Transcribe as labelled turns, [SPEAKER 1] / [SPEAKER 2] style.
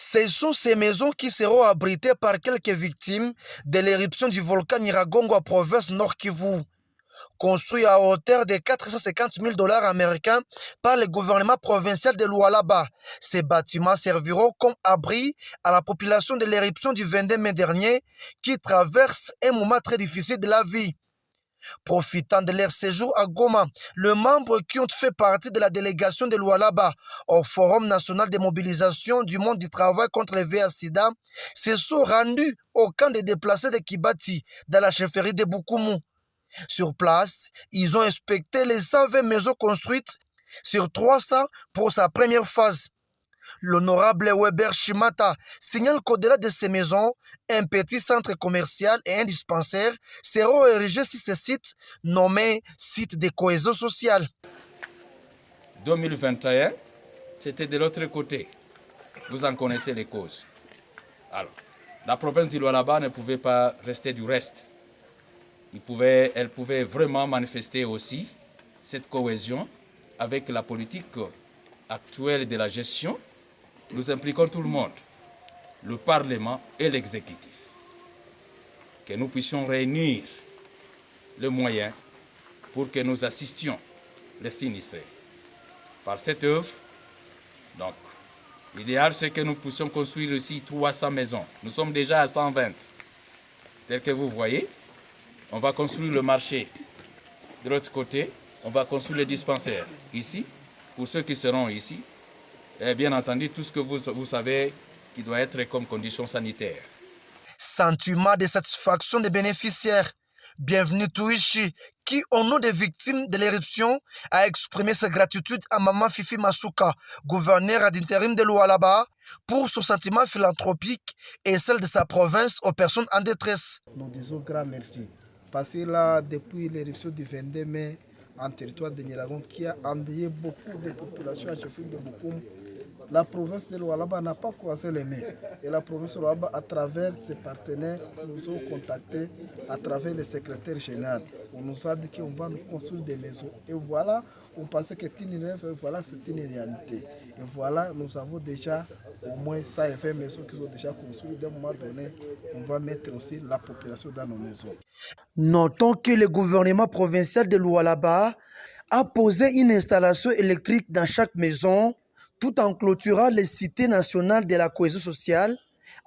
[SPEAKER 1] Ce sont ces maisons qui seront abritées par quelques victimes de l'éruption du volcan Nyiragongo à province Nord Kivu. Construit à hauteur de 450 000 $ américains par le gouvernement provincial de Lualaba. Ces bâtiments serviront comme abri à la population de l'éruption du 22 mai dernier qui traverse un moment très difficile de la vie. Profitant de leur séjour à Goma, les membres qui ont fait partie de la délégation de Lualaba au Forum national de mobilisation du monde du travail contre le VIH-Sida se sont rendus au camp de déplacés de Kibati, dans la chefferie de Bukumu. Sur place, ils ont inspecté les 120 maisons construites sur 300 pour sa première phase. L'honorable Weber Shimata signale qu'au-delà de ces maisons, un petit centre commercial et un dispensaire seront érigés sur ce site nommé site de cohésion sociale.
[SPEAKER 2] 2021, c'était de l'autre côté. Vous en connaissez les causes. Alors, la province du Lualaba ne pouvait pas rester du reste. Elle pouvait vraiment manifester aussi cette cohésion avec la politique actuelle de la gestion. Nous impliquons tout le monde, le Parlement et l'exécutif, que nous puissions réunir les moyens pour que nous assistions les sinistrés. Par cette œuvre, donc, l'idéal c'est que nous puissions construire ici 300 maisons. Nous sommes déjà à 120. Tel que vous voyez, on va construire le marché. De l'autre côté, on va construire le dispensaire. Ici, pour ceux qui seront ici, et bien entendu, tout ce que vous savez qui doit être comme condition sanitaire.
[SPEAKER 1] Sentiment de satisfaction des bénéficiaires. Bienvenue Touichi, qui, au nom des victimes de l'éruption, a exprimé sa gratitude à Maman Fifi Masuka, gouverneur ad intérim de Lualaba, pour son sentiment philanthropique et celle de sa province aux personnes en détresse.
[SPEAKER 3] Nous disons grand merci. Parce que là, depuis l'éruption du 22 mai, en territoire de Nyiragongo, qui a endeuillé beaucoup de populations à chefferie de Bukumu, la province de Lualaba n'a pas croisé les mains. Et la province de Lualaba, à travers ses partenaires, nous ont contactés à travers le secrétaire général. On nous a dit qu'on va nous construire des maisons. Et voilà, on pensait que c'était une rêve, et voilà, c'est une réalité. Et voilà, nous avons déjà au moins 120 maisons qui sont déjà construites. D'un moment donné, on va mettre aussi la population dans nos maisons.
[SPEAKER 1] Notons que le gouvernement provincial de Lualaba a posé une installation électrique dans chaque maison, tout en clôturant les cités nationales de la cohésion sociale